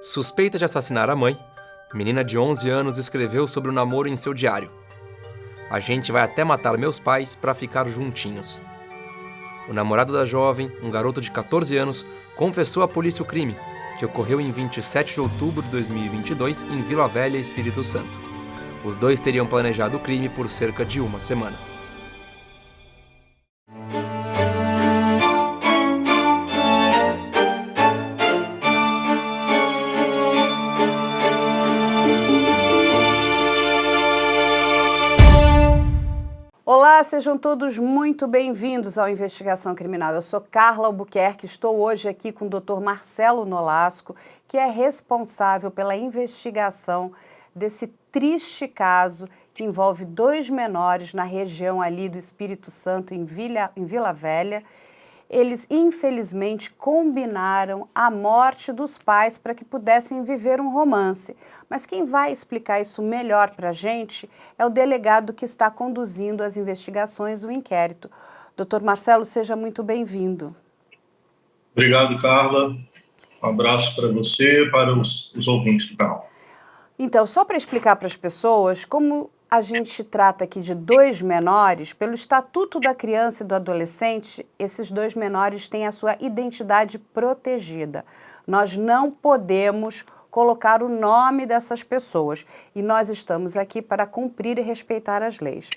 Suspeita de assassinar a mãe, menina de 11 anos escreveu sobre o namoro em seu diário. A gente vai até matar meus pais para ficar juntinhos. O namorado da jovem, um garoto de 14 anos, confessou à polícia o crime, que ocorreu em 27 de outubro de 2022 em Vila Velha, Espírito Santo. Os dois teriam planejado o crime por cerca de uma semana. Olá, sejam todos muito bem-vindos ao Investigação Criminal. Eu sou Carla Albuquerque, estou hoje aqui com o Dr. Marcelo Nolasco, que é responsável pela investigação desse triste caso que envolve 2 menores na região ali do Espírito Santo, em Vila Velha. Eles, infelizmente, combinaram a morte dos pais para que pudessem viver um romance. Mas quem vai explicar isso melhor para a gente é o delegado que está conduzindo as investigações, o inquérito. Doutor Marcelo, seja muito bem-vindo. Obrigado, Carla. Um abraço para você e para os ouvintes do canal. Então, só para explicar para as pessoas como a gente trata aqui de 2 menores, pelo Estatuto da Criança e do Adolescente, esses 2 menores têm a sua identidade protegida. Nós não podemos colocar o nome dessas pessoas e nós estamos aqui para cumprir e respeitar as leis.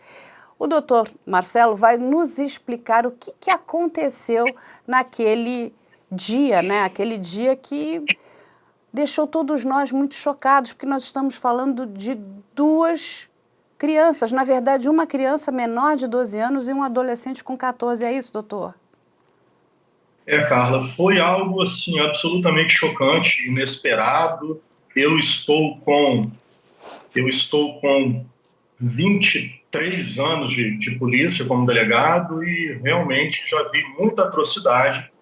O doutor Marcelo vai nos explicar o que aconteceu naquele dia, né? Aquele dia que deixou todos nós muito chocados, porque nós estamos falando de 2 crianças, na verdade, uma criança menor de 12 anos e um adolescente com 14, é isso, doutor? Carla, foi algo assim absolutamente chocante, inesperado. Eu estou com 23 anos de polícia como delegado e realmente já vi muita atrocidade,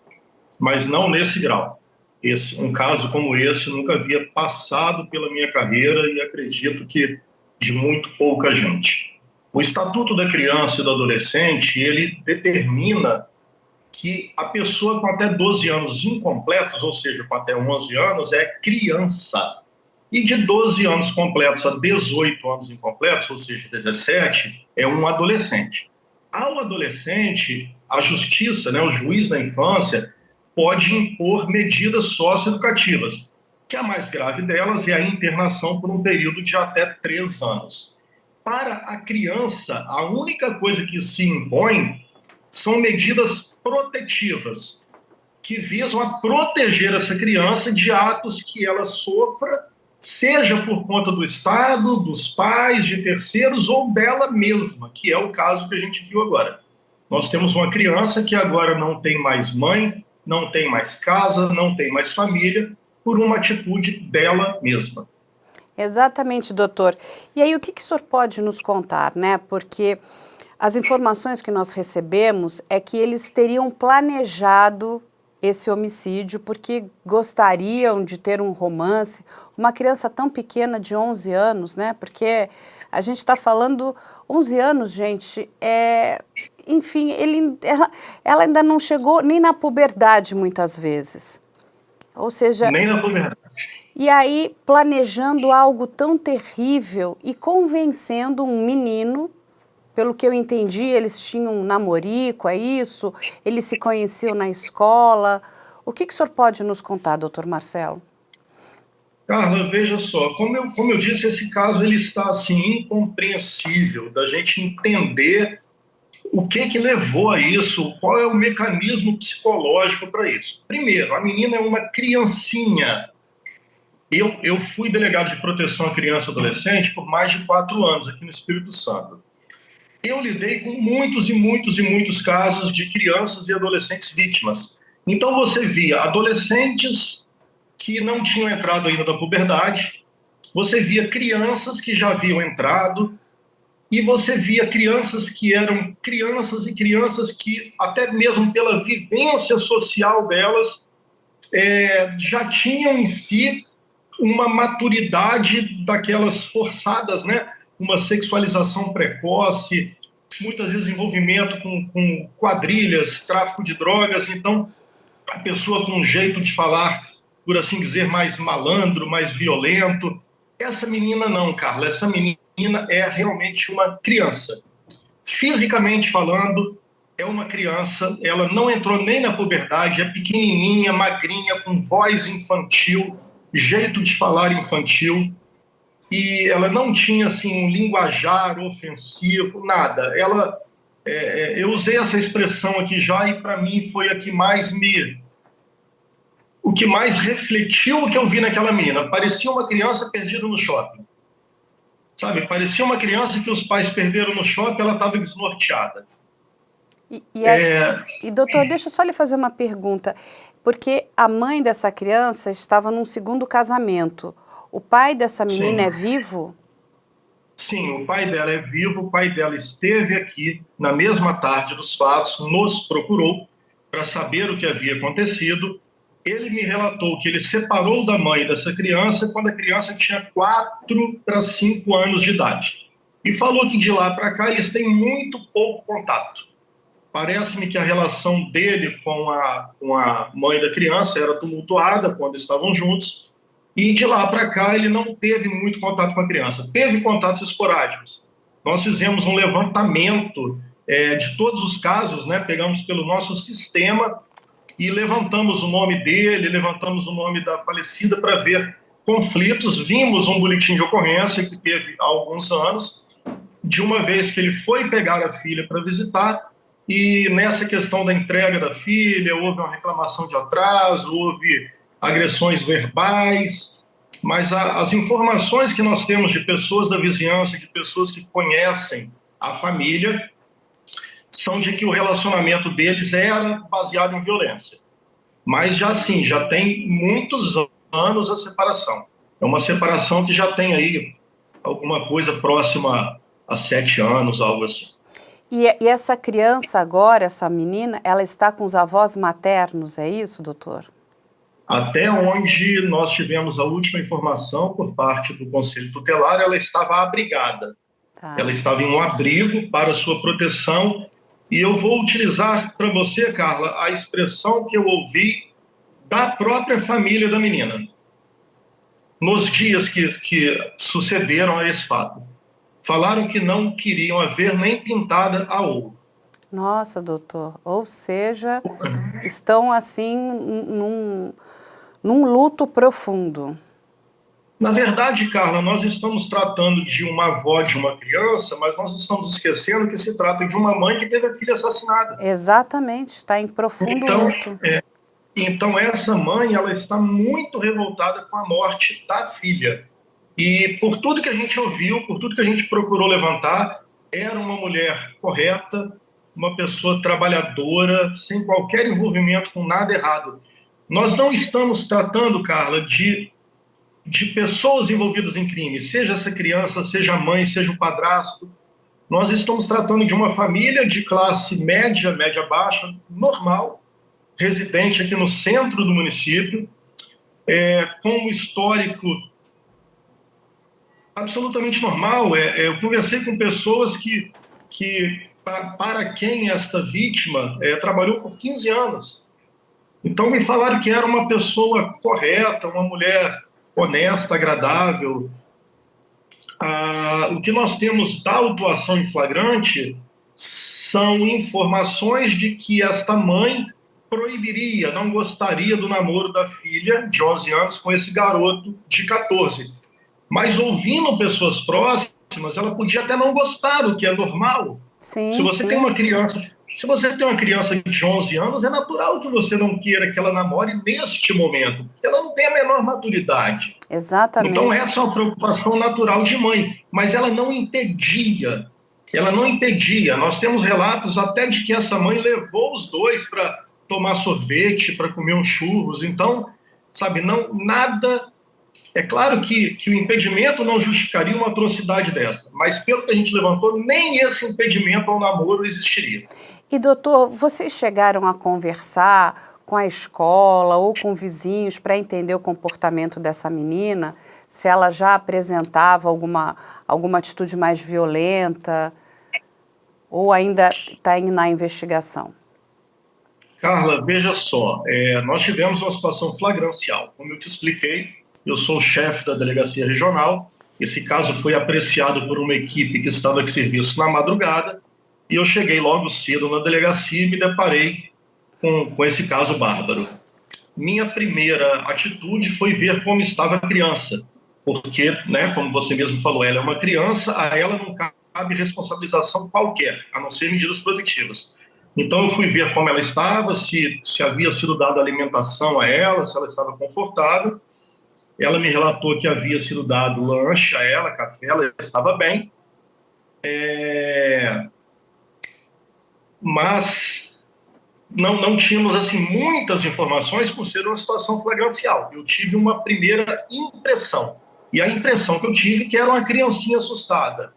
mas não nesse grau. Um caso como esse nunca havia passado pela minha carreira e acredito que de muito pouca gente. O Estatuto da Criança e do Adolescente, ele determina que a pessoa com até 12 anos incompletos, ou seja, com até 11 anos, é criança. E de 12 anos completos a 18 anos incompletos, ou seja, 17, é um adolescente. Ao adolescente, a justiça, o juiz da infância, pode impor medidas socioeducativas, que a mais grave delas é a internação por um período de até 3 anos. Para a criança, a única coisa que se impõe são medidas protetivas, que visam a proteger essa criança de atos que ela sofra, seja por conta do Estado, dos pais, de terceiros ou dela mesma, que é o caso que a gente viu agora. Nós temos uma criança que agora não tem mais mãe, não tem mais casa, não tem mais família, por uma atitude dela mesma. Exatamente, doutor. E aí, o que o senhor pode nos contar, né? Porque as informações que nós recebemos é que eles teriam planejado esse homicídio porque gostariam de ter um romance. Uma criança tão pequena de 11 anos, né? Porque a gente está falando 11 anos, gente, enfim, ela ainda não chegou nem na puberdade muitas vezes. Ou seja, nem na puberdade. E aí planejando algo tão terrível e convencendo um menino, pelo que eu entendi, eles tinham um namorico, é isso? Eles se conheciam na escola. O que o senhor pode nos contar, doutor Marcelo? Carla, veja só, como eu disse, esse caso ele está assim incompreensível da gente entender o que levou a isso, qual é o mecanismo psicológico para isso. Primeiro, a menina é uma criancinha. Eu fui delegado de proteção à criança e adolescente por mais de 4 anos aqui no Espírito Santo. Eu lidei com muitos e muitos e muitos casos de crianças e adolescentes vítimas. Então você via adolescentes que não tinham entrado ainda da puberdade, você via crianças que já haviam entrado, e você via crianças que eram crianças e crianças que, até mesmo pela vivência social delas, já tinham em si uma maturidade daquelas forçadas, né? Uma sexualização precoce, muitas vezes envolvimento com quadrilhas, tráfico de drogas. Então, a pessoa com um jeito de falar, por assim dizer, mais malandro, mais violento. Essa menina não, Carla. Essa menina é realmente uma criança. Fisicamente falando, é uma criança. Ela não entrou nem na puberdade, é pequenininha, magrinha, com voz infantil, jeito de falar infantil. E ela não tinha assim um linguajar ofensivo, nada. Eu usei essa expressão aqui já e para mim foi a que o que mais refletiu o que eu vi naquela menina. Parecia uma criança perdida no shopping, sabe? Parecia uma criança que os pais perderam no shopping, ela estava desnorteada. Doutor, deixa eu só lhe fazer uma pergunta, porque a mãe dessa criança estava num segundo casamento. O pai dessa menina é vivo? Sim, o pai dela é vivo, o pai dela esteve aqui na mesma tarde dos fatos, nos procurou para saber o que havia acontecido. Ele me relatou que ele separou da mãe dessa criança quando a criança tinha 4 para 5 anos de idade. E falou que de lá para cá eles têm muito pouco contato. Parece-me que a relação dele com a mãe da criança era tumultuada quando estavam juntos. E de lá para cá ele não teve muito contato com a criança. Teve contatos esporádicos. Nós fizemos um levantamento de todos os casos, né? Pegamos pelo nosso sistema e levantamos o nome dele, levantamos o nome da falecida para ver conflitos. Vimos um boletim de ocorrência que teve há alguns anos, de uma vez que ele foi pegar a filha para visitar, e nessa questão da entrega da filha, houve uma reclamação de atraso, houve agressões verbais, mas as informações que nós temos de pessoas da vizinhança, de pessoas que conhecem a família, são de que o relacionamento deles era baseado em violência. Mas já sim, já tem muitos anos a separação. É uma separação que já tem aí alguma coisa próxima a 7 anos, algo assim. E essa criança agora, essa menina, ela está com os avós maternos, é isso, doutor? Até onde nós tivemos a última informação por parte do Conselho Tutelar, ela estava abrigada. Tá. Ela estava em um abrigo para sua proteção. E eu vou utilizar para você, Carla, a expressão que eu ouvi da própria família da menina, nos dias que sucederam a esse fato. Falaram que não queriam a ver nem pintada a ouro. Nossa, doutor. Ou seja, estão assim num luto profundo. Na verdade, Carla, nós estamos tratando de uma avó de uma criança, mas nós estamos esquecendo que se trata de uma mãe que teve a filha assassinada. Exatamente, está em profundo luto. Então essa mãe, ela está muito revoltada com a morte da filha. E por tudo que a gente ouviu, por tudo que a gente procurou levantar, era uma mulher correta, uma pessoa trabalhadora, sem qualquer envolvimento com nada errado. Nós não estamos tratando, Carla, de pessoas envolvidas em crime, seja essa criança, seja a mãe, seja o padrasto. Nós estamos tratando de uma família de classe média, média-baixa, normal, residente aqui no centro do município, com um histórico absolutamente normal. Eu conversei com pessoas que para quem esta vítima trabalhou por 15 anos. Então me falaram que era uma pessoa correta, uma mulher honesta, agradável. O que nós temos da autuação em flagrante são informações de que esta mãe proibiria, não gostaria do namoro da filha de 11 anos com esse garoto de 14. Mas ouvindo pessoas próximas, ela podia até não gostar, o que é normal. Sim, se você tem uma criança de 11 anos, é natural que você não queira que ela namore neste momento, porque ela não tem a menor maturidade. Exatamente. Então essa é uma preocupação natural de mãe, mas ela não impedia. Nós temos relatos até de que essa mãe levou os dois para tomar sorvete, para comer uns churros. Então, sabe, nada. É claro que o impedimento não justificaria uma atrocidade dessa, mas pelo que a gente levantou, nem esse impedimento ao namoro existiria. E doutor, vocês chegaram a conversar com a escola ou com vizinhos para entender o comportamento dessa menina? Se ela já apresentava alguma atitude mais violenta? ou ainda está na investigação? Carla, veja só, nós tivemos uma situação flagrancial. Como eu te expliquei, eu sou o chefe da delegacia regional. Esse caso foi apreciado por uma equipe que estava de serviço na madrugada e eu cheguei logo cedo na delegacia e me deparei com esse caso bárbaro. Minha primeira atitude foi ver como estava a criança, porque, né, como você mesmo falou, ela é uma criança, a ela não cabe responsabilização qualquer, a não ser medidas protetivas. Então eu fui ver como ela estava, se havia sido dada alimentação a ela, se ela estava confortável. Ela me relatou que havia sido dado lanche a ela, café, ela estava bem. Mas não tínhamos assim muitas informações por ser uma situação flagrancial. Eu tive uma primeira impressão. E a impressão que eu tive é que era uma criancinha assustada.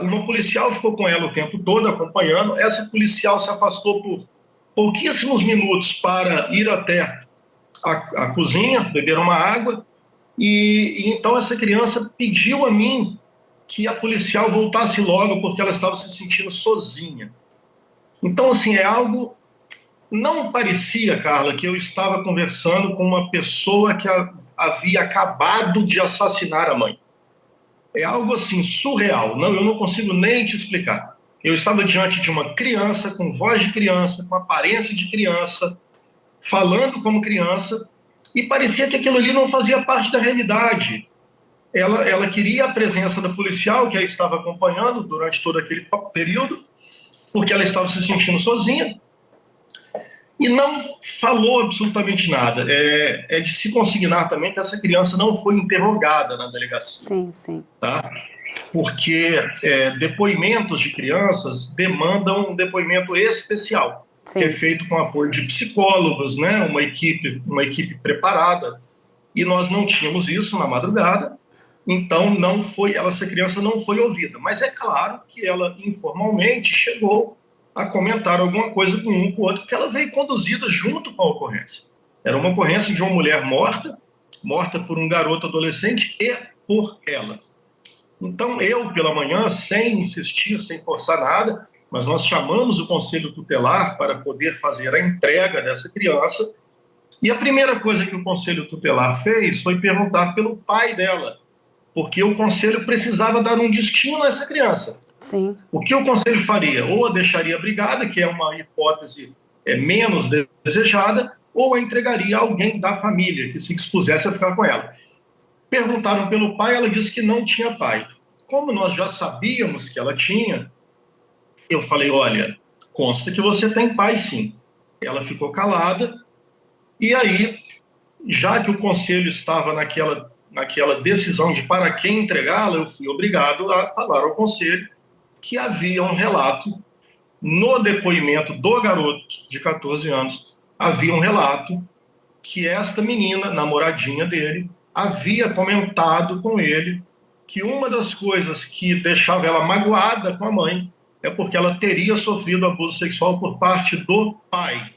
Uma policial ficou com ela o tempo todo acompanhando. Essa policial se afastou por pouquíssimos minutos para ir até a cozinha, beber uma água, e então essa criança pediu a mim que a policial voltasse logo porque ela estava se sentindo sozinha. Então, assim, é algo... Não parecia, Carla, que eu estava conversando com uma pessoa que havia acabado de assassinar a mãe. É algo assim surreal. Não, eu não consigo nem te explicar. Eu estava diante de uma criança com voz de criança, com aparência de criança, falando como criança, e parecia que aquilo ali não fazia parte da realidade. Ela queria a presença da policial que a estava acompanhando durante todo aquele período, porque ela estava se sentindo sozinha, e não falou absolutamente nada. É de se consignar também que essa criança não foi interrogada na delegacia. Sim, sim. Tá? Porque depoimentos de crianças demandam um depoimento especial, Sim. que é feito com apoio de psicólogos, né? Uma equipe preparada. E nós não tínhamos isso na madrugada, então essa criança não foi ouvida. Mas é claro que ela informalmente chegou a comentar alguma coisa com um com o outro, porque ela veio conduzida junto com a ocorrência. Era uma ocorrência de uma mulher morta por um garoto adolescente e por ela. Então eu, pela manhã, sem insistir, sem forçar nada, mas nós chamamos o Conselho Tutelar para poder fazer a entrega dessa criança. E a primeira coisa que o Conselho Tutelar fez foi perguntar pelo pai dela, porque o Conselho precisava dar um destino a essa criança. Sim. O que o Conselho faria? Ou a deixaria brigada, que é uma hipótese menos desejada, ou a entregaria a alguém da família que se dispusesse a ficar com ela. Perguntaram pelo pai, ela disse que não tinha pai. Como nós já sabíamos que ela tinha, eu falei, olha, consta que você tem pai sim. Ela ficou calada, e aí, já que o Conselho estava naquela decisão de para quem entregá-la, eu fui obrigado a falar ao Conselho que havia um relato no depoimento do garoto de 14 anos, havia um relato que esta menina, namoradinha dele, havia comentado com ele que uma das coisas que deixava ela magoada com a mãe é porque ela teria sofrido abuso sexual por parte do pai.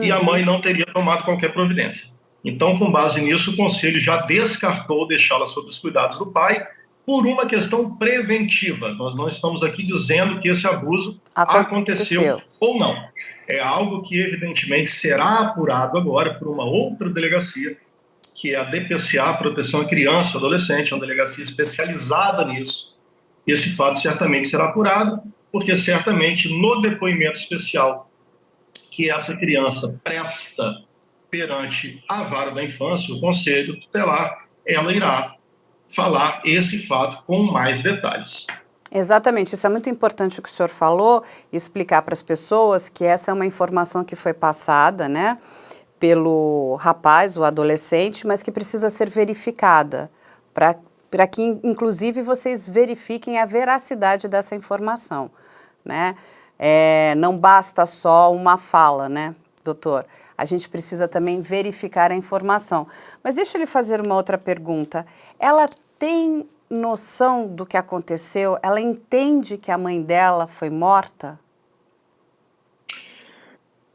E a mãe não teria tomado qualquer providência. Então, com base nisso, o Conselho já descartou deixá-la sob os cuidados do pai por uma questão preventiva. Nós não estamos aqui dizendo que esse abuso aconteceu ou não. É algo que, evidentemente, será apurado agora por uma outra delegacia, que é a DPCA, Proteção à Criança e Adolescente, uma delegacia especializada nisso. Esse fato certamente será apurado, porque certamente no depoimento especial que essa criança presta perante a vara da infância, o Conselho Tutelar, ela irá falar esse fato com mais detalhes. Exatamente, isso é muito importante o que o senhor falou, explicar para as pessoas que essa é uma informação que foi passada, né, pelo rapaz, o adolescente, mas que precisa ser verificada, para que, inclusive, vocês verifiquem a veracidade dessa informação, né? Não basta só uma fala, né, doutor? A gente precisa também verificar a informação. Mas deixa eu lhe fazer uma outra pergunta. Ela tem noção do que aconteceu? Ela entende que a mãe dela foi morta?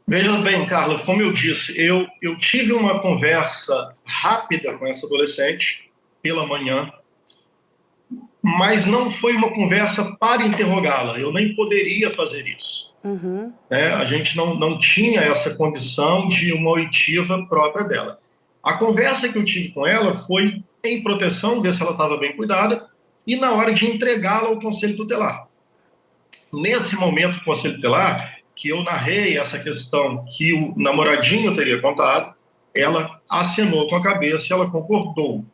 Veja bem, Carla, como eu disse, eu tive uma conversa rápida com essa adolescente pela manhã. mas não foi uma conversa para interrogá-la. Eu nem poderia fazer isso. A gente não tinha essa condição de uma oitiva própria dela. A conversa que eu tive com ela foi em proteção, ver se ela estava bem cuidada, e na hora de entregá-la ao Conselho Tutelar. Nesse momento do Conselho Tutelar, que eu narrei essa questão que o namoradinho teria contado, ela acenou com a cabeça e ela concordou.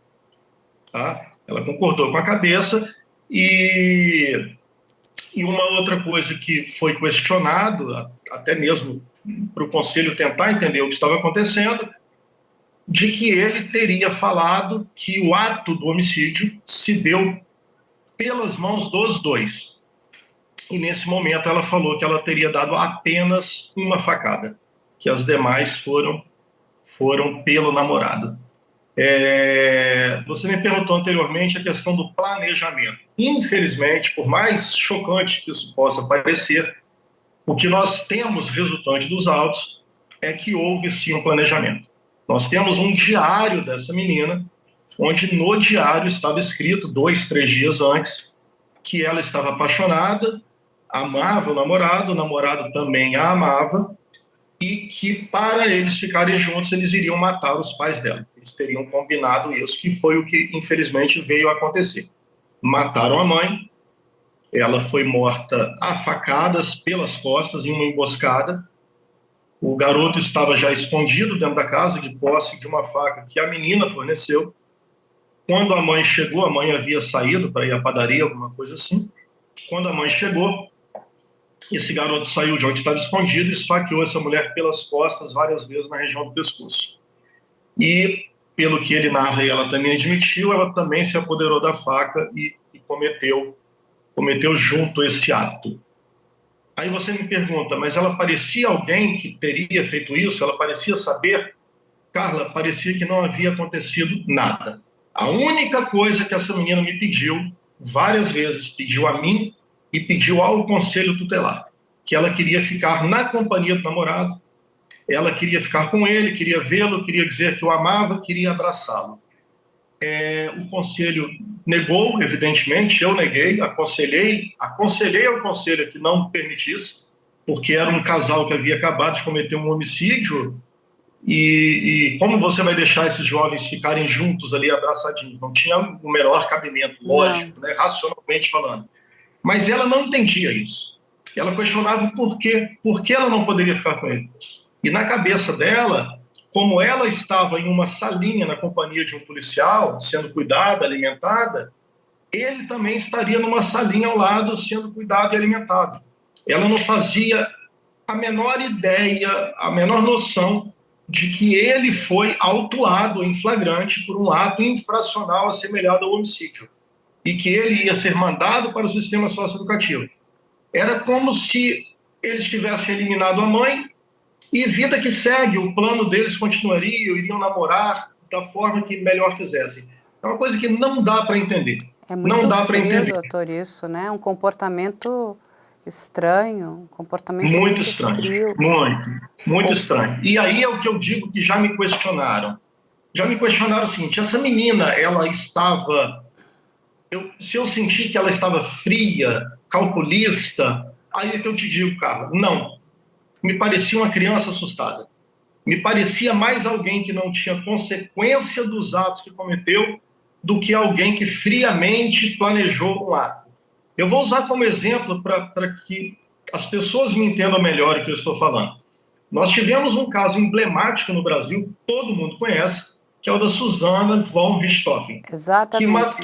Tá? Ela concordou com a cabeça e uma outra coisa que foi questionado, até mesmo para o Conselho tentar entender o que estava acontecendo, de que ele teria falado que o ato do homicídio se deu pelas mãos dos dois. E nesse momento ela falou que ela teria dado apenas uma facada, que as demais foram pelo namorado. Você me perguntou anteriormente a questão do planejamento. Infelizmente, por mais chocante que isso possa parecer, o que nós temos resultante dos autos é que houve sim um planejamento. Nós temos um diário dessa menina, onde no diário estava escrito 2, 3 dias antes que ela estava apaixonada, amava o namorado também a amava, e que para eles ficarem juntos eles iriam matar os pais dela. Eles teriam combinado isso, que foi o que infelizmente veio a acontecer. Mataram a mãe, ela foi morta a facadas pelas costas em uma emboscada. O garoto estava já escondido dentro da casa, de posse de uma faca que a menina forneceu. Quando a mãe chegou, a mãe havia saído para ir à padaria, alguma coisa assim. Quando a mãe chegou, esse garoto saiu de onde estava escondido e esfaqueou essa mulher pelas costas várias vezes na região do pescoço. E, pelo que ele narra e ela também admitiu, ela também se apoderou da faca e cometeu junto esse ato. Aí você me pergunta, mas ela parecia alguém que teria feito isso? Ela parecia saber? Carla, parecia que não havia acontecido nada. A única coisa que essa menina me pediu, várias vezes, pediu a mim e pediu ao Conselho Tutelar, que ela queria ficar na companhia do namorado, ela queria ficar com ele, queria vê-lo, queria dizer que o amava, queria abraçá-lo. O Conselho negou, evidentemente, eu neguei, aconselhei ao Conselho que não permitisse, porque era um casal que havia acabado de cometer um homicídio, e como você vai deixar esses jovens ficarem juntos ali, abraçadinhos? Não tinha o menor cabimento, lógico, né, racionalmente falando. Mas ela não entendia isso. Ela questionava por que ela não poderia ficar com ele. E na cabeça dela, como ela estava em uma salinha na companhia de um policial, sendo cuidada, alimentada, ele também estaria numa salinha ao lado, sendo cuidado e alimentado. Ela não fazia a menor ideia, a menor noção de que ele foi autuado em flagrante por um ato infracional assemelhado ao homicídio e que ele ia ser mandado para o sistema socioeducativo. Era como se eles tivessem eliminado a mãe e vida que segue, o plano deles continuaria, iriam namorar da forma que melhor quisessem. É uma coisa que não dá para entender. É muito não dá para frio, entender. doutor, isso, né? Um comportamento estranho, um comportamento Muito estranho, frio. muito estranho. E aí é o que eu digo que já me questionaram. Já me questionaram o seguinte, essa menina, ela estava... se eu senti que ela estava fria, calculista, aí é que eu te digo, Carla, não. Me parecia uma criança assustada. Me parecia mais alguém que não tinha consequência dos atos que cometeu do que alguém que friamente planejou um ato. Eu vou usar como exemplo para que as pessoas me entendam melhor o que eu estou falando. Nós tivemos um caso emblemático no Brasil, todo mundo conhece, que é o da Susana von Richthofen, Exatamente.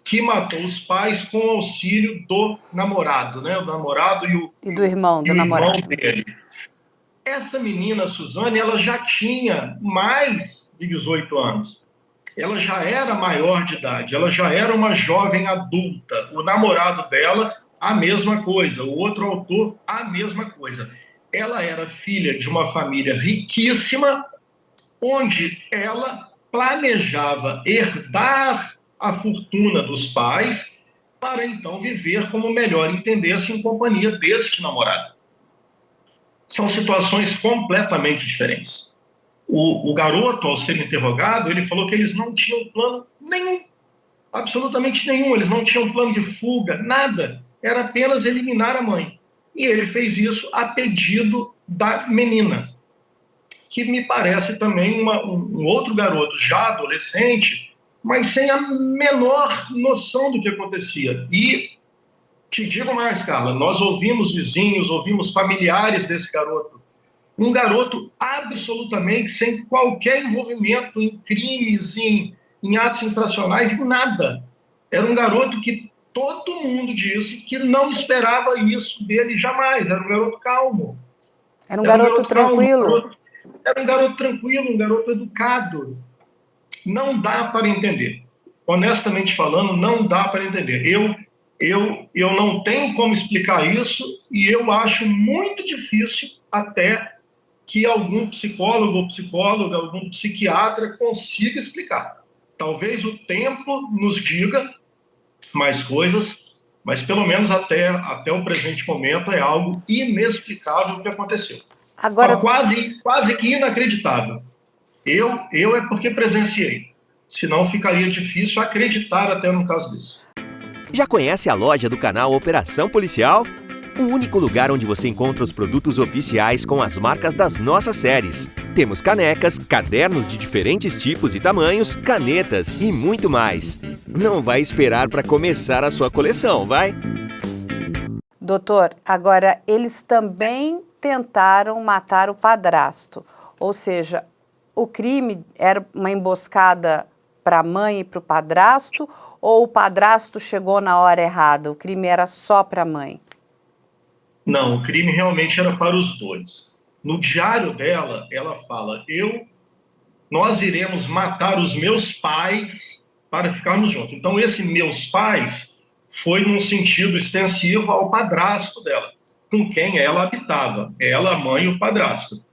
que matou os pais com o auxílio do namorado, né? O namorado E do irmão, do irmão namorado. dele. Essa menina, Suzane, ela já tinha mais de 18 anos. Ela já era maior de idade, ela já era uma jovem adulta. O namorado dela, a mesma coisa. O outro autor, a mesma coisa. Ela era filha de uma família riquíssima, onde ela planejava herdar a fortuna dos pais para então viver como melhor entendesse em companhia deste namorado. São situações completamente diferentes. O garoto, ao ser interrogado, ele falou que eles não tinham plano nenhum. Absolutamente nenhum. Eles não tinham plano de fuga, nada. Era apenas eliminar a mãe. E ele fez isso a pedido da menina, que me parece também um outro garoto, já adolescente, mas sem a menor noção do que acontecia. E te digo mais, Carla, nós ouvimos vizinhos, ouvimos familiares desse garoto. Um garoto absolutamente sem qualquer envolvimento em crimes, em atos infracionais, em nada. Era um garoto que todo mundo disse que não esperava isso dele jamais. Era um garoto calmo. Era um garoto tranquilo. Era um garoto tranquilo, um garoto educado. Não dá para entender. Honestamente falando, não dá para entender. Eu não tenho como explicar isso e eu acho muito difícil até que algum psicólogo ou psicóloga, algum psiquiatra consiga explicar. Talvez o tempo nos diga mais coisas, mas pelo menos até o presente momento é algo inexplicável o que aconteceu. Agora, quase que inacreditável. Eu é porque presenciei. Senão ficaria difícil acreditar até num caso desse. Já conhece a loja do canal Operação Policial? O único lugar onde você encontra os produtos oficiais com as marcas das nossas séries. Temos canecas, cadernos de diferentes tipos e tamanhos, canetas e muito mais. Não vai esperar para começar a sua coleção, vai? doutor, agora eles também tentaram matar o padrasto. Ou seja, o crime era uma emboscada para a mãe e para o padrasto, ou o padrasto chegou na hora errada? O crime era só para a mãe? Não, o crime realmente era para os dois. No diário dela, ela fala: nós iremos matar os meus pais para ficarmos juntos. Então, esse meus pais foi num sentido extensivo ao padrasto dela, com quem ela habitava, ela, a mãe e o padrasto.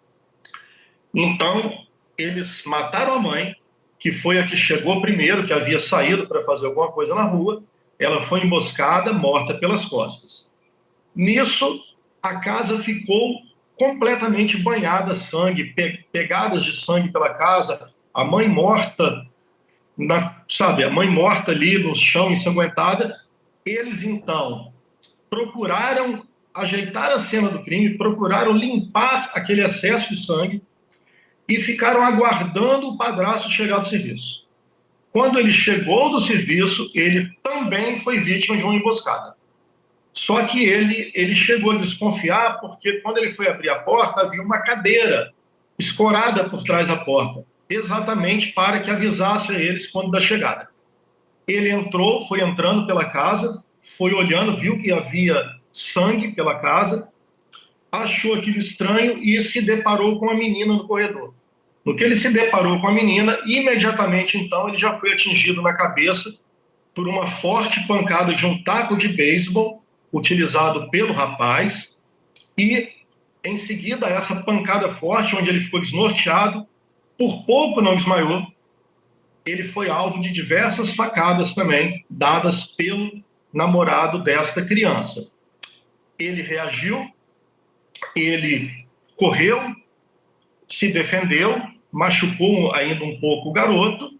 Então, eles mataram a mãe, que foi a que chegou primeiro, que havia saído para fazer alguma coisa na rua. Ela foi emboscada, morta pelas costas. Nisso, a casa ficou completamente banhada de sangue, pegadas de sangue pela casa, a mãe morta, a mãe morta ali no chão, ensanguentada. Eles, então, procuraram ajeitar a cena do crime, procuraram limpar aquele excesso de sangue e ficaram aguardando o padrasto chegar do serviço. Quando ele chegou do serviço, ele também foi vítima de uma emboscada. Só que ele chegou a desconfiar porque quando ele foi abrir a porta, havia uma cadeira escorada por trás da porta, exatamente para que avisasse a eles quando da chegada. Ele entrou, foi entrando pela casa, foi olhando, viu que havia sangue pela casa, achou aquilo estranho e se deparou com a menina no corredor. No que ele se deparou com a menina, imediatamente então ele já foi atingido na cabeça por uma forte pancada de um taco de beisebol utilizado pelo rapaz, e em seguida essa pancada forte, onde ele ficou desnorteado, por pouco não desmaiou. Ele foi alvo de diversas facadas também, dadas pelo namorado desta criança. Ele reagiu, ele correu, se defendeu, machucou ainda um pouco o garoto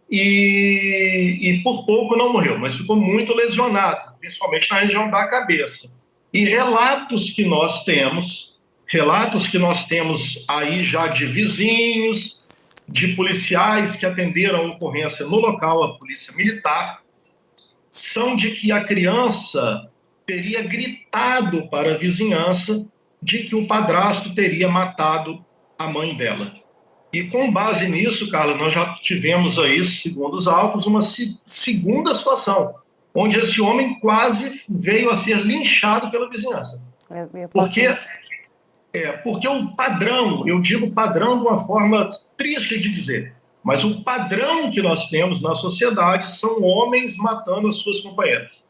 e por pouco não morreu, mas ficou muito lesionado, principalmente na região da cabeça. E relatos que nós temos aí já de vizinhos, de policiais que atenderam a ocorrência no local, a polícia militar, são de que a criança teria gritado para a vizinhança de que o padrasto teria matado a mãe dela. E com base nisso, Carla, nós já tivemos aí, segundo os autos, uma segunda situação, onde esse homem quase veio a ser linchado pela vizinhança. Porque o padrão, eu digo padrão de uma forma triste de dizer, mas o padrão que nós temos na sociedade são homens matando as suas companheiras.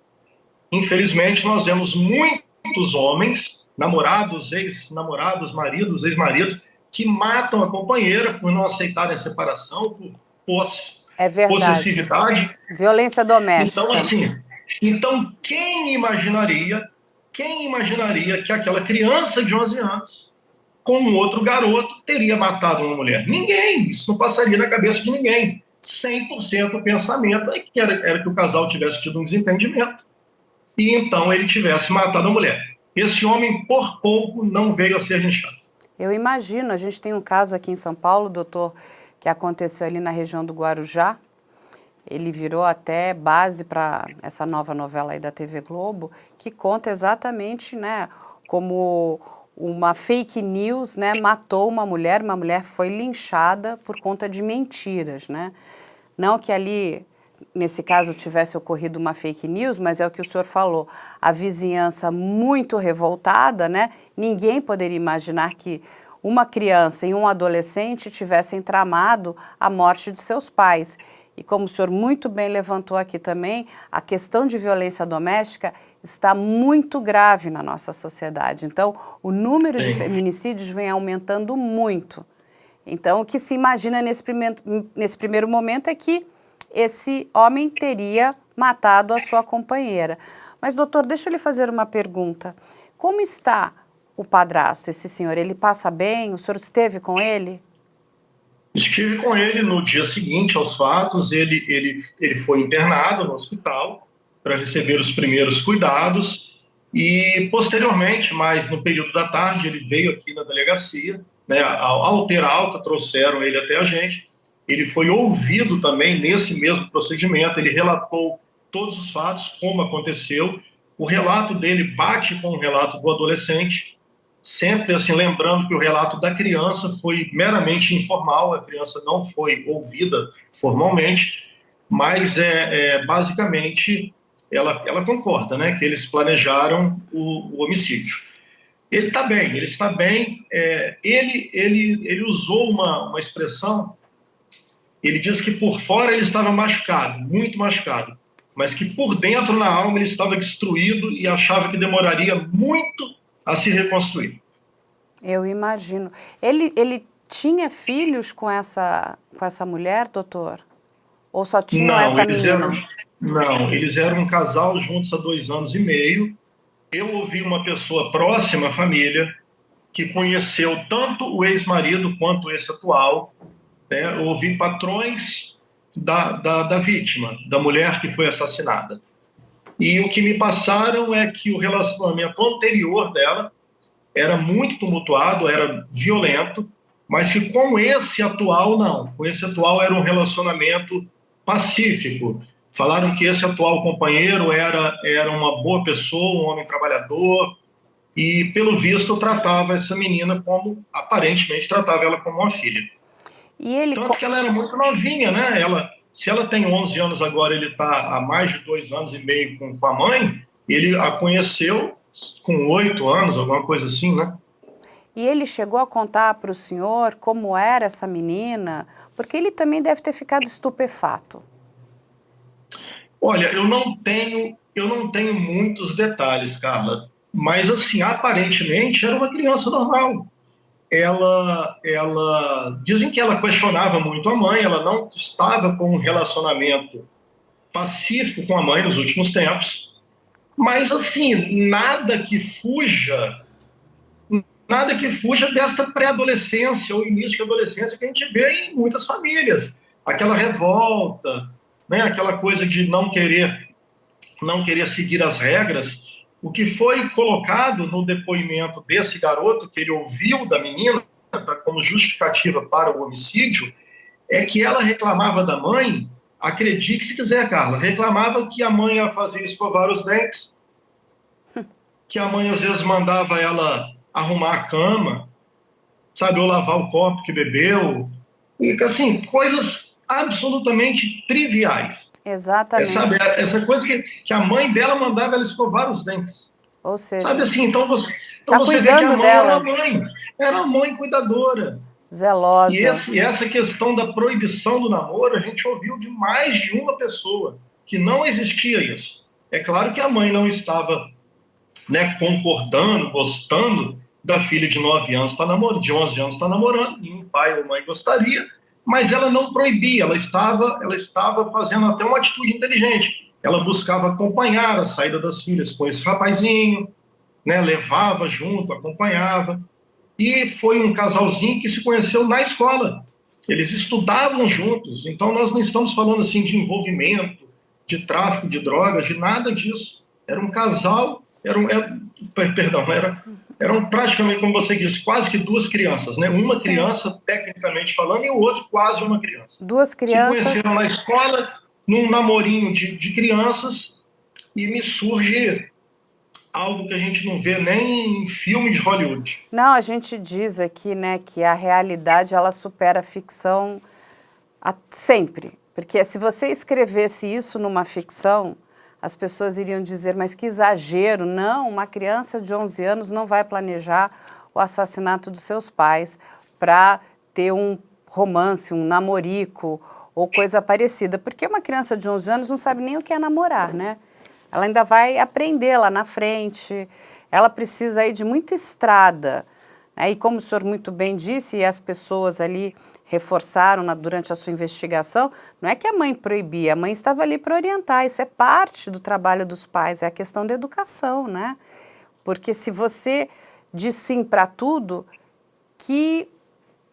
Infelizmente, nós vemos muitos homens, namorados, ex-namorados, maridos, ex-maridos, que matam a companheira por não aceitarem a separação, por possessividade. Violência doméstica. Então, assim, quem imaginaria que aquela criança de 11 anos, com um outro garoto, teria matado uma mulher? Ninguém, isso não passaria na cabeça de ninguém. 100% o pensamento era que o casal tivesse tido um desentendimento e então ele tivesse matado a mulher. Esse homem, por pouco, não veio a ser linchado. Eu imagino, a gente tem um caso aqui em São Paulo, doutor, que aconteceu ali na região do Guarujá. Ele virou até base para essa nova novela aí da TV Globo, que conta exatamente, né, como uma fake news, né, matou uma mulher foi linchada por conta de mentiras, né? Não que ali, nesse caso, tivesse ocorrido uma fake news, mas é o que o senhor falou, a vizinhança muito revoltada, né? Ninguém poderia imaginar que uma criança e um adolescente tivessem tramado a morte de seus pais. E como o senhor muito bem levantou aqui também, a questão de violência doméstica está muito grave na nossa sociedade. Então, o número de feminicídios vem aumentando muito. Então, o que se imagina nesse primeiro momento é que esse homem teria matado a sua companheira. Mas, doutor, deixa eu lhe fazer uma pergunta. Como está o padrasto, esse senhor? Ele passa bem? O senhor esteve com ele? Estive com ele no dia seguinte aos fatos. Ele foi internado no hospital para receber os primeiros cuidados e, posteriormente, mais no período da tarde, ele veio aqui na delegacia, né, ao ter alta, trouxeram ele até a gente. Ele foi ouvido também nesse mesmo procedimento, ele relatou todos os fatos, como aconteceu. O relato dele bate com o relato do adolescente, sempre assim, lembrando que o relato da criança foi meramente informal, a criança não foi ouvida formalmente, mas basicamente ela concorda, né, que eles planejaram o homicídio. Ele está bem, ele está bem. Ele usou uma expressão, ele diz que por fora ele estava machucado, muito machucado, mas que por dentro, na alma, ele estava destruído e achava que demoraria muito a se reconstruir. Eu imagino. Ele tinha filhos com essa mulher, doutor? Ou só tinham essa menina? Eles eram um casal juntos há 2 anos e meio. Eu ouvi uma pessoa próxima à família que conheceu tanto o ex-marido quanto esse atual, né? Eu ouvi patrões da vítima, da mulher que foi assassinada. E o que me passaram é que o relacionamento anterior dela era muito tumultuado, era violento, mas que com esse atual, não. Com esse atual era um relacionamento pacífico. Falaram que esse atual companheiro era uma boa pessoa, um homem trabalhador, e, pelo visto, tratava essa menina como, aparentemente, tratava ela como uma filha. Tanto que ela era muito novinha, né? Se ela tem 11 anos agora, ele está há mais de 2 anos e meio com a mãe, ele a conheceu com 8 anos, alguma coisa assim, né? E ele chegou a contar para o senhor como era essa menina? Porque ele também deve ter ficado estupefato. Olha, eu não tenho muitos detalhes, Carla, mas assim, aparentemente era uma criança normal. Dizem que ela questionava muito a mãe, ela não estava com um relacionamento pacífico com a mãe nos últimos tempos, mas assim, nada que fuja desta pré-adolescência ou início de adolescência que a gente vê em muitas famílias. Aquela revolta, né? Aquela coisa de não querer seguir as regras. O que foi colocado no depoimento desse garoto, que ele ouviu da menina, como justificativa para o homicídio, é que ela reclamava da mãe, acredite se quiser, Carla, reclamava que a mãe a fazia escovar os dentes, que a mãe às vezes mandava ela arrumar a cama, sabe, ou lavar o copo que bebeu, e assim, coisas absolutamente triviais. Exatamente. Sabe, essa coisa que a mãe dela mandava ela escovar os dentes. Ou seja, sabe assim, então você vê que a mãe era uma mãe cuidadora. Zelosa. E essa questão da proibição do namoro, a gente ouviu de mais de uma pessoa, que não existia isso. É claro que a mãe não estava, né, concordando, gostando da filha de 9 anos de 11 anos está namorando, nenhum pai ou mãe gostaria, mas ela não proibia, ela estava fazendo até uma atitude inteligente. Ela buscava acompanhar a saída das filhas com esse rapazinho, né, levava junto, acompanhava. E foi um casalzinho que se conheceu na escola. Eles estudavam juntos. Então, nós não estamos falando assim de envolvimento, de tráfico de drogas, de nada disso. Era um casal, eram praticamente, como você disse, quase que duas crianças, né? Uma Sim. criança, tecnicamente falando, e o outro quase uma criança. Duas Se crianças. conheceram na escola, num namorinho de crianças, e me surge algo que a gente não vê nem em filme de Hollywood. Não, a gente diz aqui, né, que a realidade ela supera a ficção sempre. Porque se você escrevesse isso numa ficção, as pessoas iriam dizer, mas que exagero. Não, uma criança de 11 anos não vai planejar o assassinato dos seus pais para ter um romance, um namorico ou coisa parecida. Porque uma criança de 11 anos não sabe nem o que é namorar, né? Ela ainda vai aprender lá na frente, ela precisa aí de muita estrada, né? E como o senhor muito bem disse, e as pessoas ali reforçaram durante a sua investigação, não é que a mãe proibia, a mãe estava ali para orientar, isso é parte do trabalho dos pais, é a questão da educação, né? Porque se você diz sim para tudo, que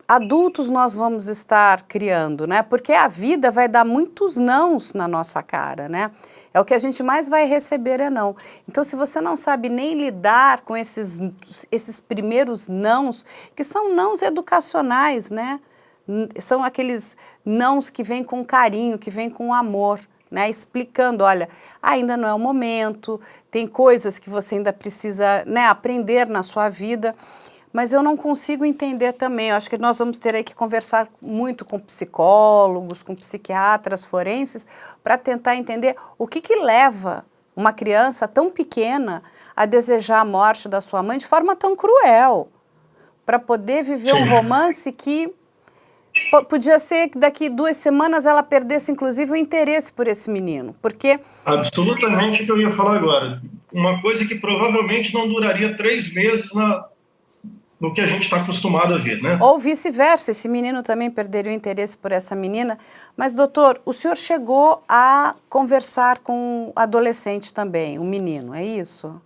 adultos nós vamos estar criando, né? Porque a vida vai dar muitos nãos na nossa cara, né? É o que a gente mais vai receber é não. Então, se você não sabe nem lidar com esses primeiros nãos, que são nãos educacionais, né? São aqueles nãos que vêm com carinho, que vêm com amor, né? Explicando, olha, ainda não é o momento, tem coisas que você ainda precisa, né, aprender na sua vida. Mas eu não consigo entender também, eu acho que nós vamos ter aí que conversar muito com psicólogos, com psiquiatras forenses, para tentar entender o que leva uma criança tão pequena a desejar a morte da sua mãe de forma tão cruel, para poder viver um romance que podia ser que daqui 2 semanas ela perdesse inclusive o interesse por esse menino, porque... Absolutamente o que eu ia falar agora. Uma coisa que provavelmente não duraria 3 meses no que a gente está acostumado a ver, né? Ou vice-versa, esse menino também perderia o interesse por essa menina. Mas, doutor, o senhor chegou a conversar com o adolescente também, o menino, é isso?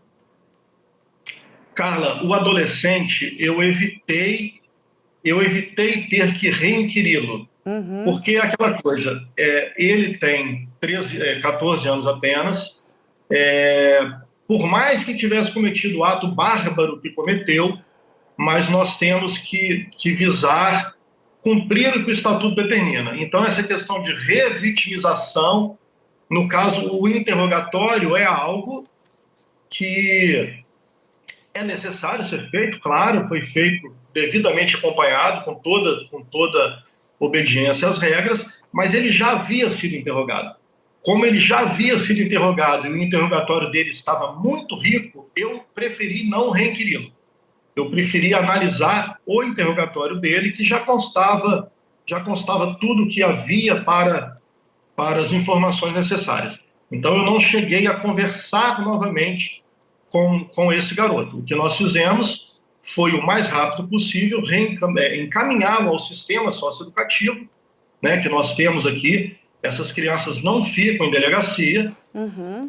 Carla, o adolescente, eu evitei ter que reinquiri-lo. Porque é aquela coisa, ele tem 14 anos apenas, por mais que tivesse cometido o ato bárbaro que cometeu, mas nós temos que visar cumprir o que o Estatuto determina. Então, essa questão de revitimização, no caso, o interrogatório é algo que é necessário ser feito, claro, foi feito devidamente acompanhado, com toda obediência às regras, mas ele já havia sido interrogado. Como ele já havia sido interrogado e o interrogatório dele estava muito rico, eu preferi não reinquiri-lo. Eu preferi analisar o interrogatório dele, que já constava tudo o que havia para as informações necessárias. Então, eu não cheguei a conversar novamente com esse garoto. O que nós fizemos foi, o mais rápido possível, encaminhá-lo ao sistema socioeducativo, né, que nós temos aqui. Essas crianças não ficam em delegacia,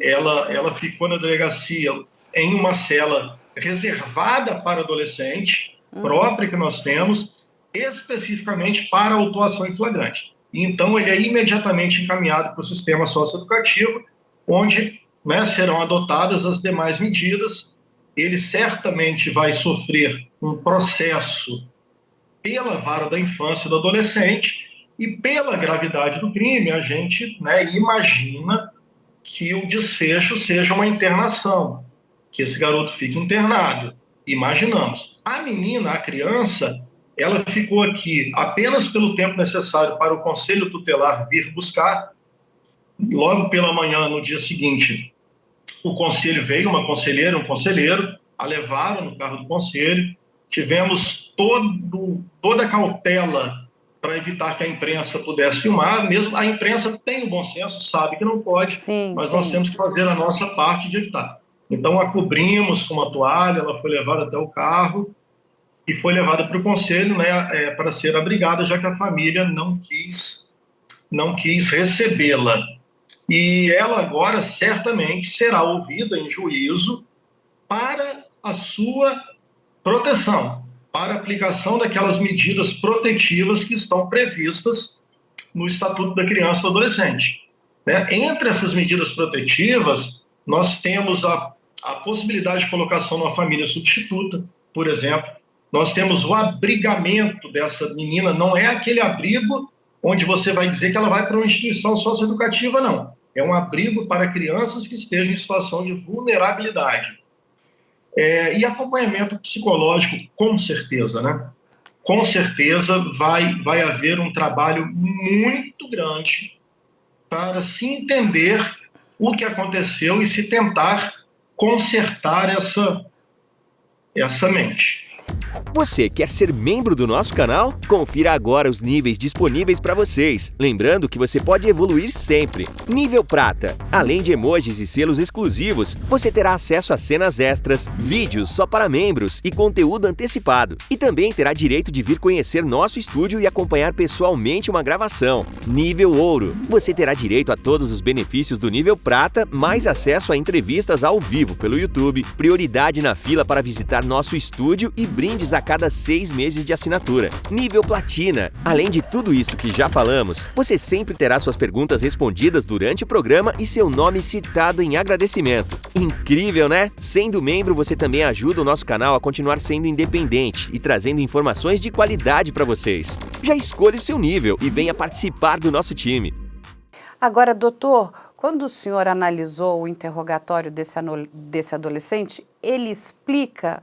ela ficou na delegacia em uma cela reservada para adolescente, própria que nós temos, especificamente para autuação em flagrante. E então ele é imediatamente encaminhado para o sistema socioeducativo, onde, né, serão adotadas as demais medidas. Ele certamente vai sofrer um processo pela vara da infância e do adolescente, e pela gravidade do crime, a gente, né, imagina que o desfecho seja uma internação, que esse garoto fique internado. Imaginamos. A menina, a criança, ela ficou aqui apenas pelo tempo necessário para o conselho tutelar vir buscar. Logo pela manhã, no dia seguinte, o conselho veio, uma conselheira, um conselheiro, a levaram no carro do conselho. Tivemos toda a cautela para evitar que a imprensa pudesse filmar. Mesmo a imprensa tem o bom senso, sabe que não pode, mas nós temos que fazer a nossa parte de evitar. Então, a cobrimos com uma toalha, ela foi levada até o carro e foi levada para o conselho, né, para ser abrigada, já que a família não quis recebê-la. E ela agora certamente será ouvida em juízo para a sua proteção, para a aplicação daquelas medidas protetivas que estão previstas no Estatuto da Criança e do Adolescente. Né? Entre essas medidas protetivas, nós temos a possibilidade de colocação numa família substituta, por exemplo. Nós temos o abrigamento dessa menina, não é aquele abrigo onde você vai dizer que ela vai para uma instituição socioeducativa, não. É um abrigo para crianças que estejam em situação de vulnerabilidade. E acompanhamento psicológico, com certeza, né? Com certeza vai haver um trabalho muito grande para se entender o que aconteceu e se tentar consertar essa mente. Você quer ser membro do nosso canal? Confira agora os níveis disponíveis para vocês. Lembrando que você pode evoluir sempre. Nível Prata. Além de emojis e selos exclusivos, você terá acesso a cenas extras, vídeos só para membros e conteúdo antecipado. E também terá direito de vir conhecer nosso estúdio e acompanhar pessoalmente uma gravação. Nível Ouro. Você terá direito a todos os benefícios do nível Prata, mais acesso a entrevistas ao vivo pelo YouTube, prioridade na fila para visitar nosso estúdio e brindes a cada 6 meses de assinatura. Nível Platina. Além de tudo isso que já falamos, você sempre terá suas perguntas respondidas durante o programa e seu nome citado em agradecimento. Incrível, né? Sendo membro, você também ajuda o nosso canal a continuar sendo independente e trazendo informações de qualidade para vocês. Já escolha o seu nível e venha participar do nosso time. Agora, doutor, quando o senhor analisou o interrogatório desse adolescente, ele explica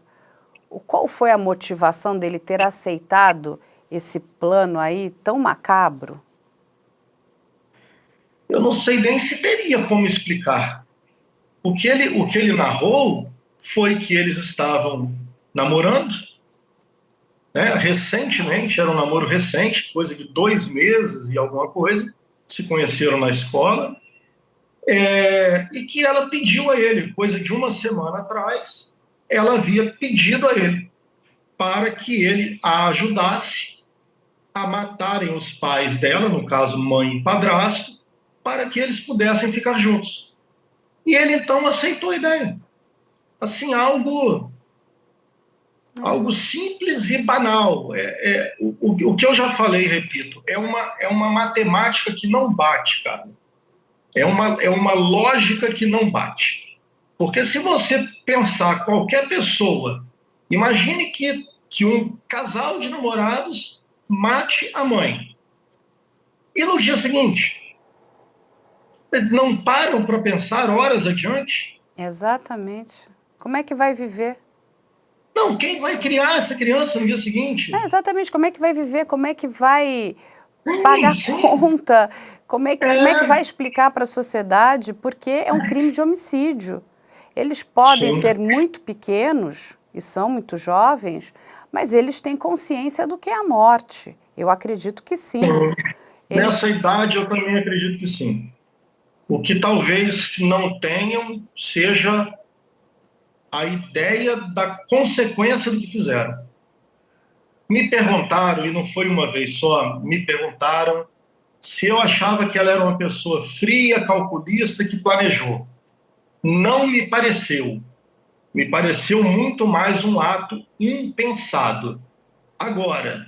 qual foi a motivação dele ter aceitado esse plano aí tão macabro? Eu não sei nem se teria como explicar. O que ele narrou foi que eles estavam namorando, né, recentemente, era um namoro recente, coisa de 2 meses e alguma coisa, se conheceram na escola, e que ela pediu a ele, coisa de 1 semana atrás, ela havia pedido a ele para que ele a ajudasse a matarem os pais dela, no caso mãe e padrasto, para que eles pudessem ficar juntos. E ele então aceitou a ideia. Assim, algo simples e banal. O que eu já falei, repito, é uma matemática que não bate, cara. É uma lógica que não bate. Porque se você pensar qualquer pessoa, imagine que um casal de namorados mate a mãe. E no dia seguinte, não param para pensar horas adiante? Exatamente. Como é que vai viver? Não, quem vai criar essa criança no dia seguinte? Exatamente, como é que vai viver? Como é que vai pagar conta? Como é que vai explicar para a sociedade? Porque é um crime de homicídio. Eles podem ser muito pequenos e são muito jovens, mas eles têm consciência do que é a morte. Eu acredito que sim. Nessa idade, eu também acredito que sim. O que talvez não tenham seja a ideia da consequência do que fizeram. Me perguntaram, e não foi uma vez só, me perguntaram se eu achava que ela era uma pessoa fria, calculista, que planejou. Não me pareceu. Me pareceu muito mais um ato impensado. Agora,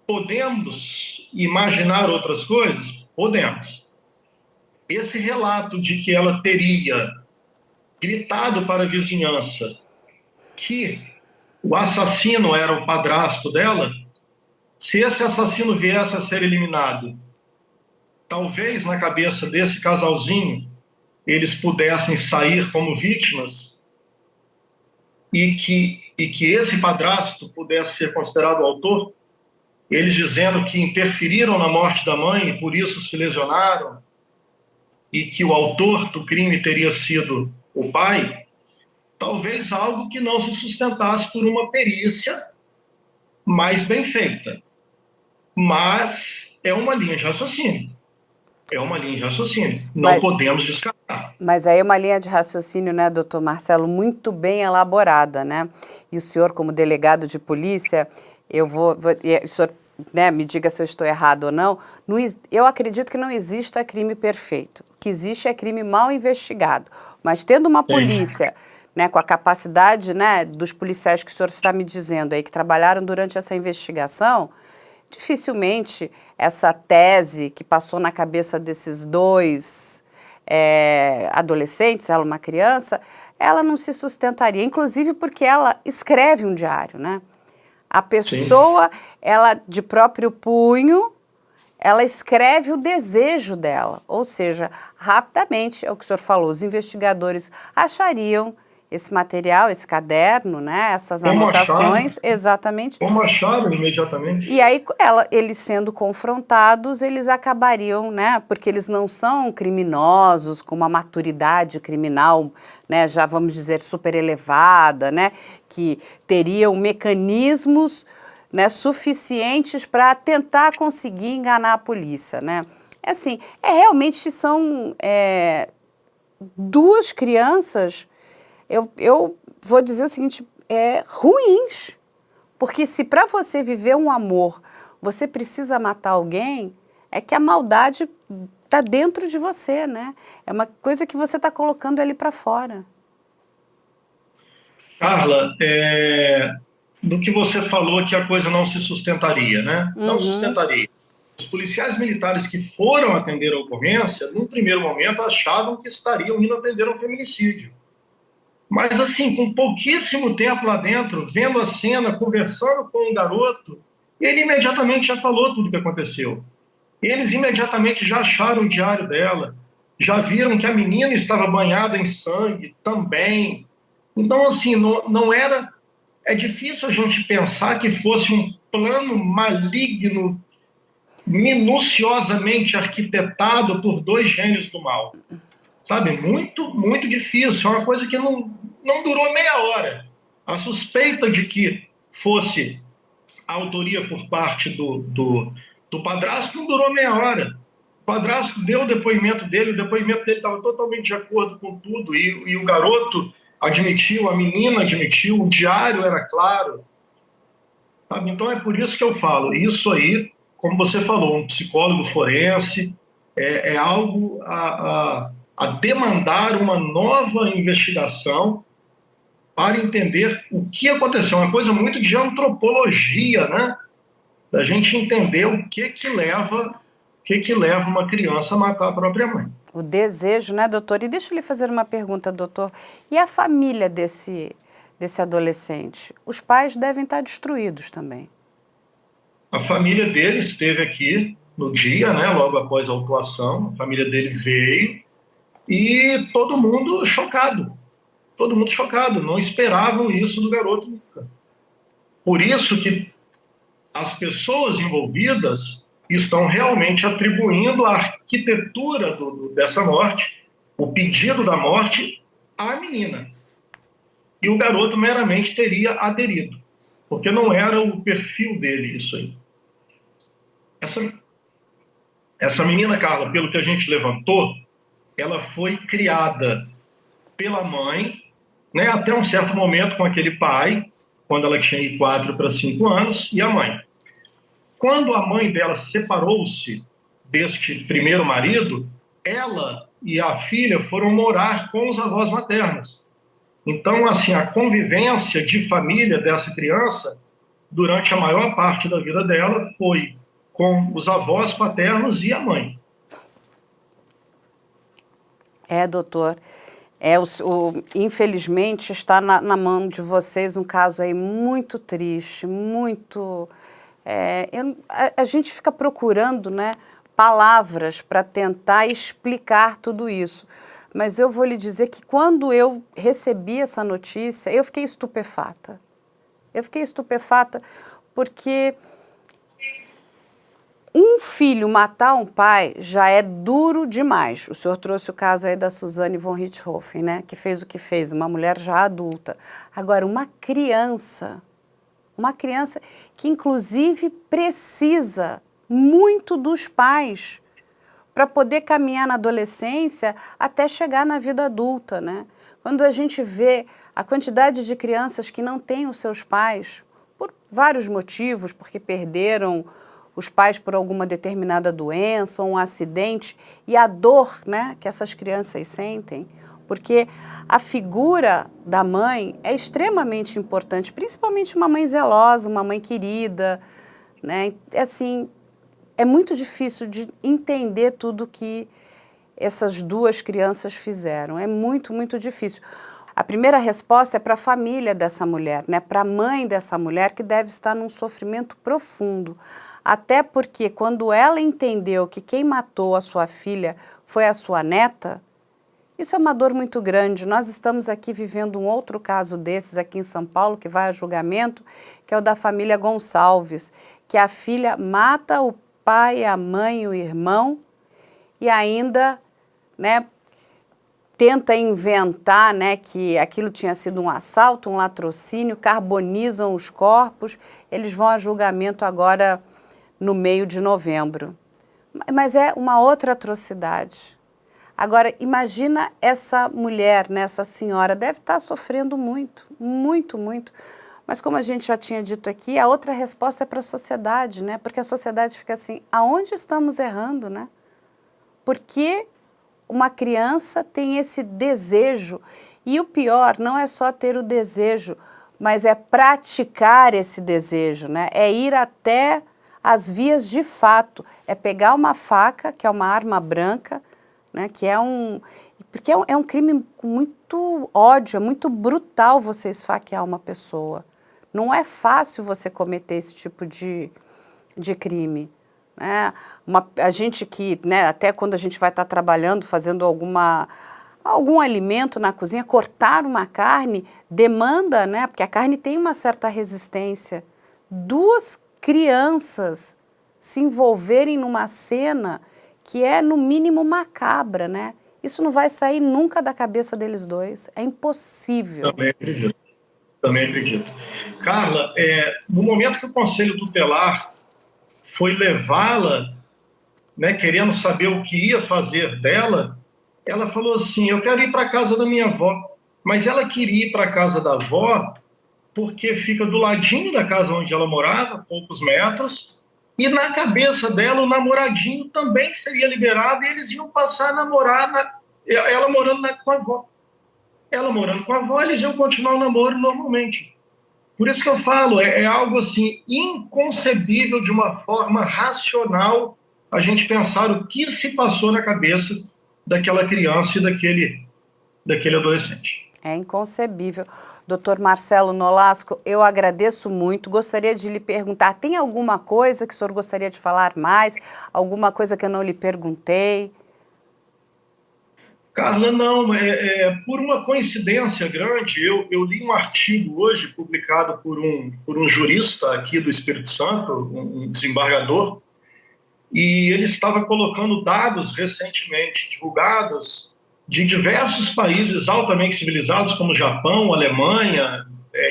podemos imaginar outras coisas? Podemos. Esse relato de que ela teria gritado para a vizinhança que o assassino era o padrasto dela, se esse assassino viesse a ser eliminado, talvez na cabeça desse casalzinho eles pudessem sair como vítimas e que esse padrasto pudesse ser considerado o autor, eles dizendo que interferiram na morte da mãe e por isso se lesionaram, e que o autor do crime teria sido o pai, talvez algo que não se sustentasse por uma perícia mais bem feita. Mas é uma linha de raciocínio. Não podemos descartar. Mas aí é uma linha de raciocínio, né, doutor Marcelo, muito bem elaborada, né? E o senhor, como delegado de polícia, o senhor, né, me diga se eu estou errado ou não, eu acredito que não exista crime perfeito. O que existe é crime mal investigado. Mas tendo uma polícia, né, com a capacidade, né, dos policiais que o senhor está me dizendo aí, que trabalharam durante essa investigação, dificilmente essa tese que passou na cabeça desses dois adolescentes, ela uma criança, ela não se sustentaria, inclusive porque ela escreve um diário, né? A pessoa, ela de próprio punho, ela escreve o desejo dela, ou seja, rapidamente, é o que o senhor falou, os investigadores achariam esse material, esse caderno, né, essas anotações, exatamente. Como acharam imediatamente. E aí, eles sendo confrontados, eles acabariam, né, porque eles não são criminosos com uma maturidade criminal, né, já vamos dizer, super elevada, né, que teriam mecanismos, né, suficientes para tentar conseguir enganar a polícia, né. Assim, realmente são duas crianças, eu vou dizer o seguinte, ruins, porque se para você viver um amor, você precisa matar alguém, é que a maldade está dentro de você, né? É uma coisa que você está colocando ali para fora. Carla, do que você falou que a coisa não se sustentaria, né? Não sustentaria. Os policiais militares que foram atender a ocorrência, num primeiro momento, achavam que estariam indo atender um feminicídio. Mas, assim, com pouquíssimo tempo lá dentro, vendo a cena, conversando com o garoto, ele imediatamente já falou tudo o que aconteceu. Eles imediatamente já acharam o diário dela, já viram que a menina estava banhada em sangue também. Então, assim, não era... É difícil a gente pensar que fosse um plano maligno, minuciosamente arquitetado por dois gênios do mal. Sabe? Muito, muito difícil. É uma coisa que não durou meia hora. A suspeita de que fosse a autoria por parte do padrasto não durou meia hora. O padrasto deu o depoimento dele estava totalmente de acordo com tudo, e o garoto admitiu, a menina admitiu, o diário era claro. Sabe? Então é por isso que eu falo, isso aí, como você falou, um psicólogo forense, é algo a demandar uma nova investigação para entender o que aconteceu. Uma coisa muito de antropologia, né? Da gente entender o que leva uma criança a matar a própria mãe. O desejo, né, doutor? E deixa eu lhe fazer uma pergunta, doutor. E a família desse adolescente? Os pais devem estar destruídos também. A família dele esteve aqui no dia, né, logo após a autuação. A família dele veio e todo mundo chocado. Todo mundo chocado. Não esperavam isso do garoto nunca. Por isso que as pessoas envolvidas estão realmente atribuindo a arquitetura dessa morte, o pedido da morte, à menina. E o garoto meramente teria aderido, porque não era o perfil dele isso aí. Essa menina, Carla, pelo que a gente levantou, ela foi criada pela mãe, né, até um certo momento com aquele pai, quando ela tinha 4 para 5 anos, e a mãe. Quando a mãe dela separou-se deste primeiro marido, ela e a filha foram morar com os avós maternos. Então, assim, a convivência de família dessa criança, durante a maior parte da vida dela, foi com os avós paternos e a mãe. Doutor, infelizmente está na mão de vocês um caso aí muito triste, muito... a gente fica procurando, né, palavras para tentar explicar tudo isso. Mas eu vou lhe dizer que quando eu recebi essa notícia, eu fiquei estupefata. Eu fiquei estupefata porque um filho matar um pai já é duro demais. O senhor trouxe o caso aí da Suzane von Richthofen, né, que fez o que fez, uma mulher já adulta. Agora, uma criança que inclusive precisa muito dos pais para poder caminhar na adolescência até chegar na vida adulta, né? Quando a gente vê a quantidade de crianças que não têm os seus pais, por vários motivos, porque perderam os pais por alguma determinada doença ou um acidente, e a dor, né, que essas crianças sentem, porque a figura da mãe é extremamente importante, principalmente uma mãe zelosa, uma mãe querida, né? Assim, é muito difícil de entender tudo que essas duas crianças fizeram. É muito, muito difícil. A primeira resposta é para a família dessa mulher, né? Para a mãe dessa mulher, que deve estar num sofrimento profundo. Até porque quando ela entendeu que quem matou a sua filha foi a sua neta, isso é uma dor muito grande. Nós estamos aqui vivendo um outro caso desses aqui em São Paulo, que vai a julgamento, que é o da família Gonçalves, que a filha mata o pai, a mãe, o irmão e ainda, né, tenta inventar, né, que aquilo tinha sido um assalto, um latrocínio, carbonizam os corpos. Eles vão a julgamento agora no meio de novembro. Mas é uma outra atrocidade. Agora, imagina essa mulher, né, essa senhora, deve estar sofrendo muito, muito, muito. Mas como a gente já tinha dito aqui, a outra resposta é para a sociedade, né? Porque a sociedade fica assim, aonde estamos errando, né? Por que uma criança tem esse desejo? E o pior não é só ter o desejo, mas é praticar esse desejo, né? É ir até as vias de fato, é pegar uma faca, que é uma arma branca, né, que é porque é um crime com muito ódio, é muito brutal você esfaquear uma pessoa. Não é fácil você cometer esse tipo de crime. Né? A gente que, né, até quando a gente vai estar trabalhando, fazendo algum alimento na cozinha, cortar uma carne demanda, né, porque a carne tem uma certa resistência. Duas crianças se envolverem numa cena que é, no mínimo, macabra, né? Isso não vai sair nunca da cabeça deles dois. É impossível. Também acredito. Também acredito. Carla, no momento que o Conselho Tutelar foi levá-la, né, querendo saber o que ia fazer dela, ela falou assim, eu quero ir para a casa da minha avó. Mas ela queria ir para a casa da avó porque fica do ladinho da casa onde ela morava, poucos metros, e na cabeça dela o namoradinho também seria liberado e eles iam passar a namorar, ela morando com a avó. Ela morando com a avó, eles iam continuar o namoro normalmente. Por isso que eu falo, é algo assim inconcebível de uma forma racional a gente pensar o que se passou na cabeça daquela criança e daquele adolescente. É inconcebível. Doutor Marcelo Nolasco, eu agradeço muito. Gostaria de lhe perguntar, tem alguma coisa que o senhor gostaria de falar mais? Alguma coisa que eu não lhe perguntei? Carla, não. Por uma coincidência grande, eu li um artigo hoje publicado por um jurista aqui do Espírito Santo, um desembargador, e ele estava colocando dados recentemente divulgados de diversos países altamente civilizados, como Japão, Alemanha,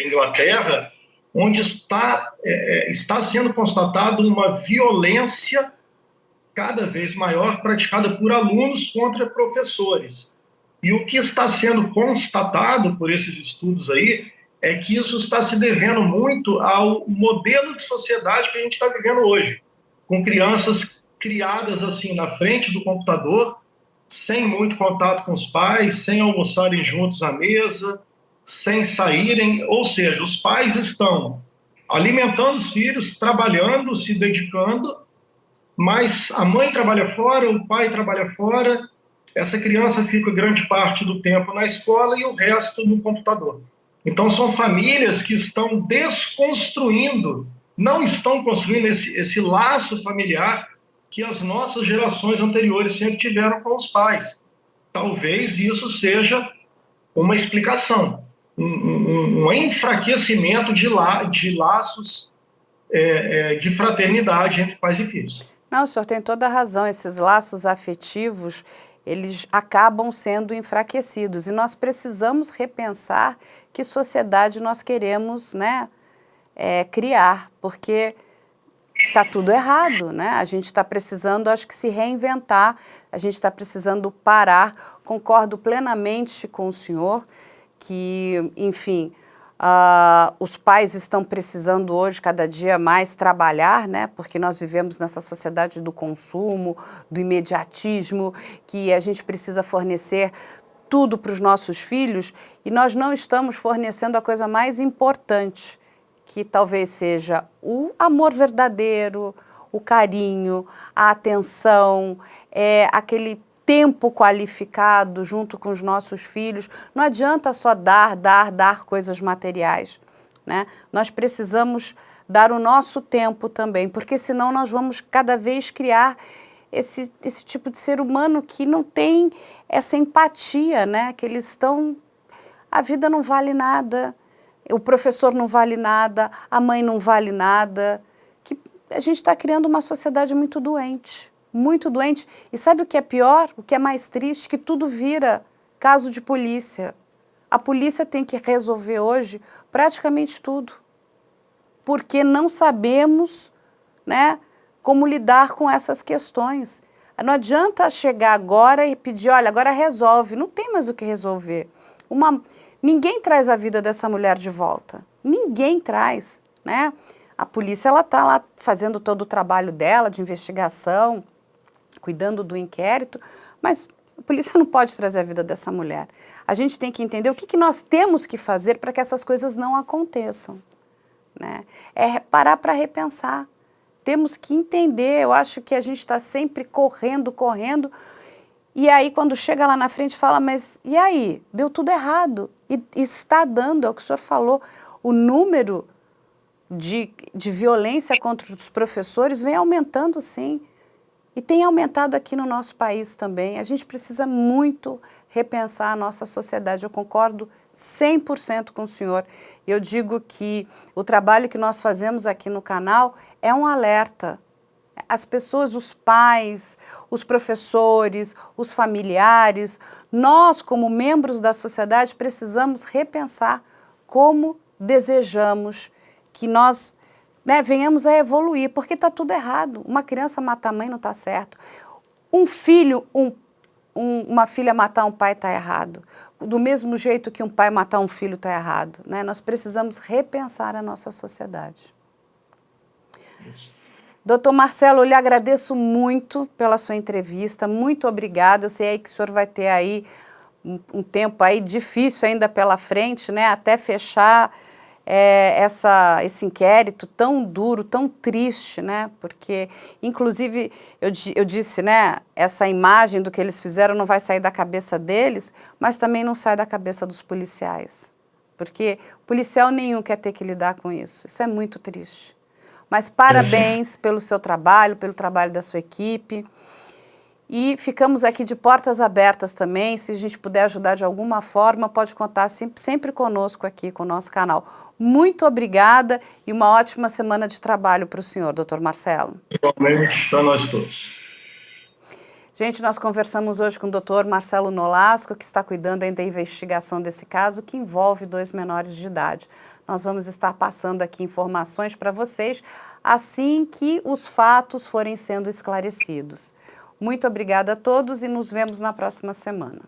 Inglaterra, onde está sendo constatado uma violência cada vez maior praticada por alunos contra professores. E o que está sendo constatado por esses estudos aí é que isso está se devendo muito ao modelo de sociedade que a gente está vivendo hoje, com crianças criadas assim na frente do computador, sem muito contato com os pais, sem almoçarem juntos à mesa, sem saírem, ou seja, os pais estão alimentando os filhos, trabalhando, se dedicando, mas a mãe trabalha fora, o pai trabalha fora, essa criança fica grande parte do tempo na escola e o resto no computador. Então são famílias que estão desconstruindo, não estão construindo esse laço familiar que as nossas gerações anteriores sempre tiveram com os pais. Talvez isso seja uma explicação, um enfraquecimento de laços de fraternidade entre pais e filhos. Não, o senhor tem toda a razão. Esses laços afetivos, eles acabam sendo enfraquecidos. E nós precisamos repensar que sociedade nós queremos, né, criar, porque está tudo errado, né? A gente está precisando, acho que, se reinventar, a gente está precisando parar. Concordo plenamente com o senhor que, enfim, os pais estão precisando hoje cada dia mais trabalhar, né? Porque nós vivemos nessa sociedade do consumo, do imediatismo, que a gente precisa fornecer tudo para os nossos filhos e nós não estamos fornecendo a coisa mais importante, que talvez seja o amor verdadeiro, o carinho, a atenção, aquele tempo qualificado junto com os nossos filhos. Não adianta só dar coisas materiais, né? Nós precisamos dar o nosso tempo também, porque senão nós vamos cada vez criar esse tipo de ser humano que não tem essa empatia, né? Que eles estão... A vida não vale nada, o professor não vale nada, a mãe não vale nada. Que a gente está criando uma sociedade muito doente, muito doente. E sabe o que é pior? O que é mais triste? Que tudo vira caso de polícia. A polícia tem que resolver hoje praticamente tudo, porque não sabemos, né, como lidar com essas questões. Não adianta chegar agora e pedir, olha, agora resolve. Não tem mais o que resolver. Ninguém traz a vida dessa mulher de volta. Ninguém traz, né? A polícia está lá fazendo todo o trabalho dela de investigação, cuidando do inquérito, mas a polícia não pode trazer a vida dessa mulher. A gente tem que entender o que nós temos que fazer para que essas coisas não aconteçam, né? É parar para repensar. Temos que entender, eu acho que a gente está sempre correndo, e aí quando chega lá na frente fala, mas e aí? Deu tudo errado. E está dando, é o que o senhor falou, o número de violência contra os professores vem aumentando sim. E tem aumentado aqui no nosso país também. A gente precisa muito repensar a nossa sociedade. Eu concordo 100% com o senhor. Eu digo que o trabalho que nós fazemos aqui no canal é um alerta. As pessoas, os pais, os professores, os familiares, nós como membros da sociedade precisamos repensar como desejamos que nós, né, venhamos a evoluir, porque está tudo errado. Uma criança matar a mãe não está certo. Um filho, uma filha matar um pai está errado. Do mesmo jeito que um pai matar um filho está errado, né? Nós precisamos repensar a nossa sociedade. Doutor Marcelo, eu lhe agradeço muito pela sua entrevista, muito obrigada. Eu sei aí que o senhor vai ter aí um tempo aí difícil ainda pela frente, né? Até fechar esse inquérito tão duro, tão triste, né? Porque, inclusive, eu disse, né? Essa imagem do que eles fizeram não vai sair da cabeça deles, mas também não sai da cabeça dos policiais. Porque policial nenhum quer ter que lidar com isso. Isso é muito triste. Mas parabéns pelo seu trabalho, pelo trabalho da sua equipe. E ficamos aqui de portas abertas também. Se a gente puder ajudar de alguma forma, pode contar sempre conosco aqui, com o nosso canal. Muito obrigada e uma ótima semana de trabalho para o senhor, doutor Marcelo. Igualmente para nós todos. Gente, nós conversamos hoje com o doutor Marcelo Nolasco, que está cuidando ainda da investigação desse caso, que envolve 2 menores de idade. Nós vamos estar passando aqui informações para vocês assim que os fatos forem sendo esclarecidos. Muito obrigada a todos e nos vemos na próxima semana.